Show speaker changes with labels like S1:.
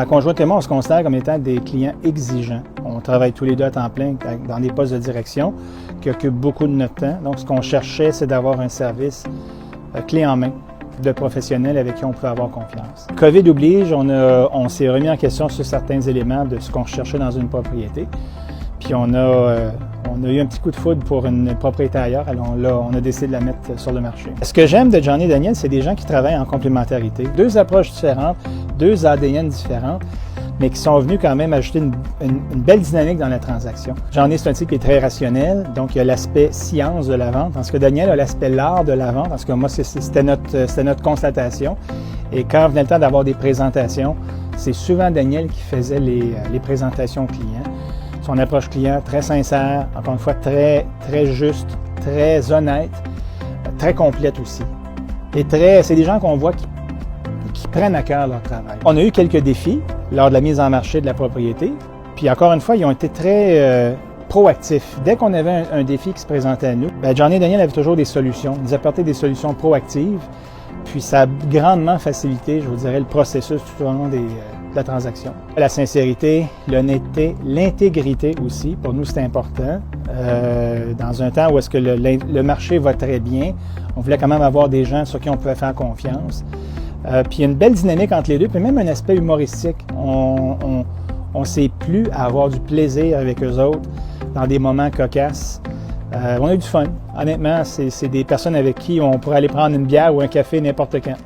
S1: Ma conjointe et moi, on se considère comme étant des clients exigeants. On travaille tous les deux à temps plein dans des postes de direction qui occupent beaucoup de notre temps. Donc, ce qu'on cherchait, c'est d'avoir un service clé en main de professionnels avec qui on pouvait avoir confiance. COVID oblige, on s'est remis en question sur certains éléments de ce qu'on cherchait dans une propriété. Puis on a eu un petit coup de foudre pour une propriété ailleurs, alors là, on a décidé de la mettre sur le marché. Ce que j'aime de Johnny et Daniel, c'est des gens qui travaillent en complémentarité. Deux approches différentes, deux ADN différentes, mais qui sont venus quand même ajouter une belle dynamique dans la transaction. Johnny, c'est un type qui est très rationnel, donc il y a l'aspect science de la vente, tandis que Daniel a l'aspect l'art de la vente, parce que moi, c'était notre constatation. Et quand venait le temps d'avoir des présentations, c'est souvent Daniel qui faisait les présentations clients. Son approche client très sincère, encore une fois très juste, très honnête, très complète aussi. Et c'est des gens qu'on voit qui prennent à cœur leur travail. On a eu quelques défis lors de la mise en marché de la propriété. Puis encore une fois, ils ont été très proactifs. Dès qu'on avait un défi qui se présentait à nous, Johnny et Daniel avaient toujours des solutions. Ils apportaient des solutions proactives. Puis ça a grandement facilité, je vous dirais, le processus tout au long de la transaction. La sincérité, l'honnêteté, l'intégrité aussi, pour nous c'est important. Dans un temps où est-ce que le marché va très bien, on voulait quand même avoir des gens sur qui on pouvait faire confiance. Puis il y a une belle dynamique entre les deux, puis même un aspect humoristique. On s'est plu à avoir du plaisir avec eux autres dans des moments cocasses. On a eu du fun. Honnêtement, c'est des personnes avec qui on pourrait aller prendre une bière ou un café n'importe quand.